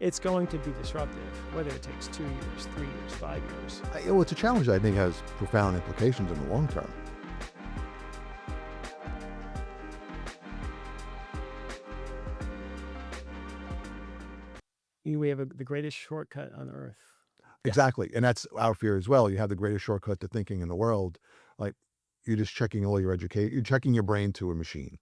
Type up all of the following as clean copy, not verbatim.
it's going to be disruptive, whether it takes 2 years, 3 years, 5 years. Well, it's a challenge that I think has profound implications in the long term. We have the greatest shortcut on earth. Exactly. And that's our fear as well. You have the greatest shortcut to thinking in the world. Like, you're just checking all your education, you're checking your brain to a machine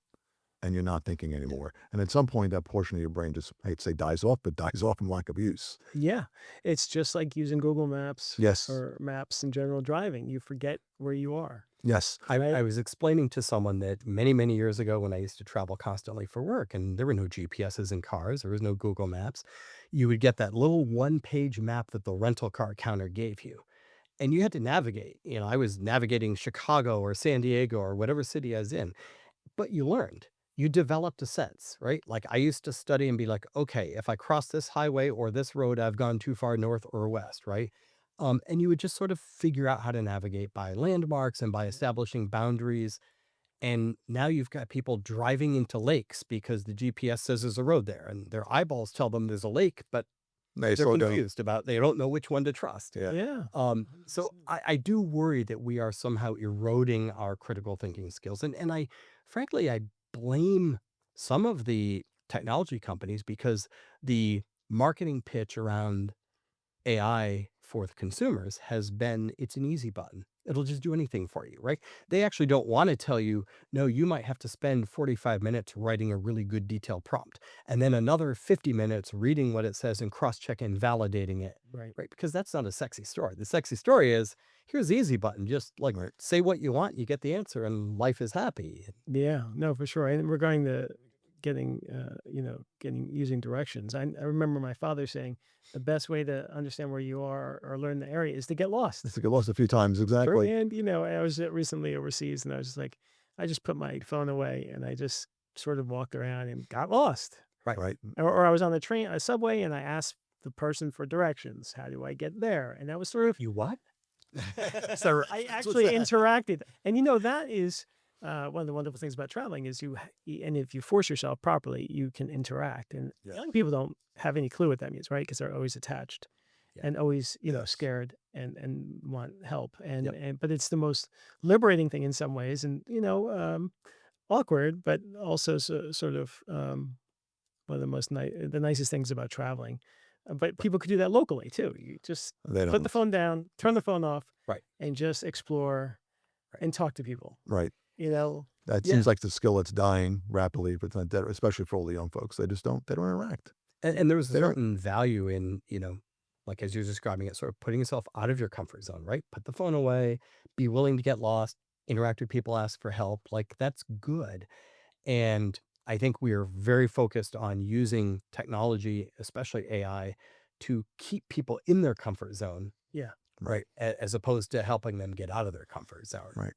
and you're not thinking anymore. And at some point, that portion of your brain just, I hate to say dies off, but dies off from lack of use. Yeah, it's just like using Google Maps Yes. or maps in general driving. You forget where you are. Yes. I was explaining to someone that many, many years ago when I used to travel constantly for work and there were no GPSs in cars, there was no Google Maps, you would get that little one-page map that the rental car counter gave you. And you had to navigate. You know, I was navigating Chicago or San Diego or whatever city I was in, but you learned. You developed a sense, right? Like I used to study and be like, okay, if I cross this highway or this road, I've gone too far north or west, right? And you would just sort of figure out how to navigate by landmarks and by establishing boundaries. And now you've got people driving into lakes because the GPS says there's a road there and their eyeballs tell them there's a lake, but They they're slow down. confused about, they don't know which one to trust. Yeah. Yeah. So I do worry that we are somehow eroding our critical thinking skills. And I, frankly, I blame some of the technology companies because the marketing pitch around AI for the consumers has been, it's an easy button. It'll just do anything for you, right? They actually don't want to tell you, no, you might have to spend 45 minutes writing a really good detailed prompt and then another 50 minutes reading what it says and cross-checking, validating it, Right. right? Because that's not a sexy story. The sexy story is, here's the easy button. Just like Right. say what you want, you get the answer and life is happy. Yeah, no, for sure. And regarding the using directions, I remember my father saying the best way to understand where you are or learn the area is to get lost. It's like I lost a few times. Exactly. And I was recently overseas, and I was just like, I just put my phone away, and I just sort of walked around and got lost. Right. Or I was on a subway, and I asked the person for directions. How do I get there? And that was sort of You what? So I actually interacted, and that is one of the wonderful things about traveling is and if you force yourself properly, you can interact. And Yeah. young people don't have any clue what that means, right? Because they're always attached and always, Yes. scared and want help. Yep. But it's the most liberating thing in some ways, and awkward, but also sort of one of the the nicest things about traveling. But people could do that locally too. You just They put don't. the phone down, turn the phone off, Right. and just explore and talk to people. Right. That Yeah. seems like the skill that's dying rapidly, but it's not dead, especially for all the young folks. They don't interact. And there was a They don't- certain value in, like as you're describing it, sort of putting yourself out of your comfort zone, right? Put the phone away, be willing to get lost, interact with people, ask for help. Like that's good. And I think we are very focused on using technology, especially AI, to keep people in their comfort zone. Yeah. Right. As opposed to helping them get out of their comfort zone. Right.